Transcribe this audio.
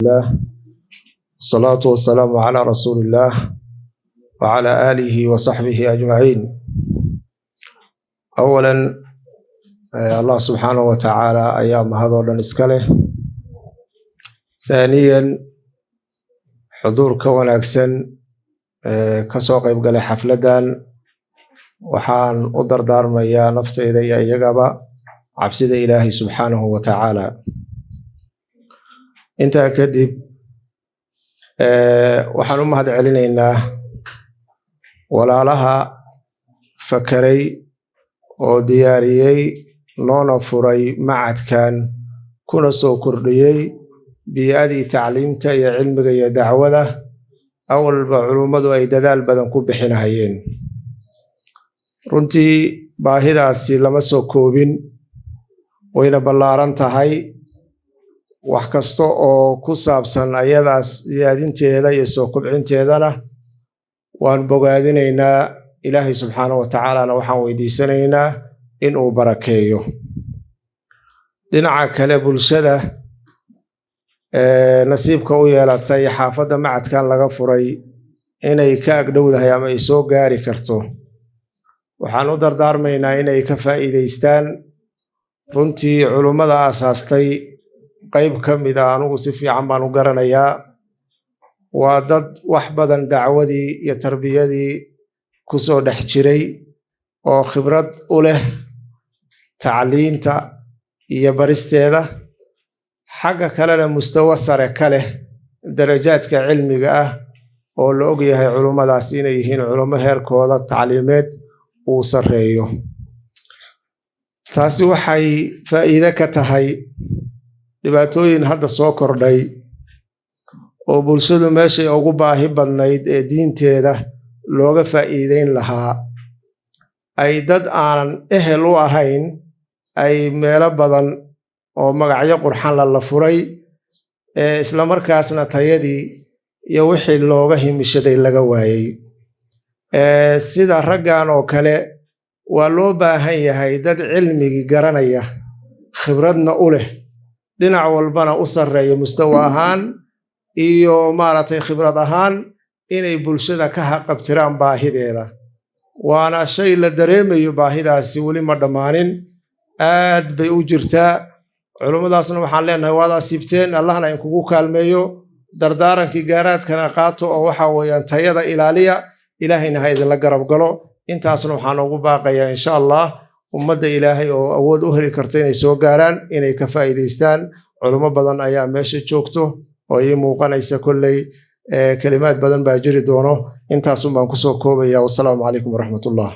الله الصلاة والسلام على رسول الله وعلى آله وصحبه أجمعين. أولا الله سبحانه وتعالى أيام هذا نسكله. ثانيا حضور كون أكسن كسوق يبقى حفلة وحان أدر دار ميا نفط إذا يجب عبسد إلهي سبحانه وتعالى. انت كدب waxaan u mahad celinaynaa walaalaha fakaray oo diyaariyay noona furay macadkan kuna soo kordhiyay biyadii tacliimta iyo cilmiga iyo dacwada awalba culimadu ay dadaal badan ku bixinayeen. runtii baahidaasi lama soo koobin wayna ballaaran tahay. wax kasta oo ku saabsan ayadaas ziyaadinteeda iyo soo kobcinteedana waan bogaadinaynaa. ilaahay subxaanahu wa tacaala waxaan weydiisanaynaa in uu barakeeyo. dhinaca kale bulshada nasiibka u yeelatay xaafadda macadkan laga furay inay ka agdhowdahay ama ay soo gaari karto waxaan u dardaarmaynaa inay ka faa'iidaystaan. runtii culummada aasaastay qayb ka mid ah anugu si fiican baan u garanayaa. waa dad wax badan dacwadii iyo tarbiyadii ku soo dhex jiray oo khibrad u leh tacliinta iyo baristeeda. xagga kalena mustawa sare ka leh darajaadka cilmiga ah oo la og yahay culummadaas inay yihiin culummo heerkooda tacliimeed uu sarreeyo. taasi waxay faa'iido ka tahay dhibaatooyin hadda soo kordhay oo bulshadu meeshay ugu baahi badnayd ee diinteeda looga faa'iideyn lahaa ay dad aanan ehel u ahayn ay meelo badan oo magacyo qurxan la furay isla markaasna tayadii iyo wixii looga himishaday laga waayay. sida raggan oo kale waa loo baahan yahay dad cilmigii garanaya khibradna u leh dhinac walbana u sarreeyo mustawa ahaan iyo maaragtay khibrad ahaan inay bulshada ka haqabtiraan baahideeda. waana shay la dareemayo baahidaasi weli ma dhammaanin aad bay u jirtaa. culummadaasna waxaan leenahay waad asiibteen allahna in kugu kaalmeeyo. dardaarankii gaaraadkana qaato oo waxa weeyaan tayada ilaaliya ilaahayna ha idinla garab galo. intaasna waxaan ugu baaqayaa insha allah ummadda ilaahay oo awood u heli karta inay soo gaaraan inay ka faa'iidaystaan. culummo badan ayaa meesha joogto oo ii muuqanaysa kolley kelimaad badan baa jiri doono. intaasun baan kusoo koobaya. wassalaamu calaykum waraxmatullah.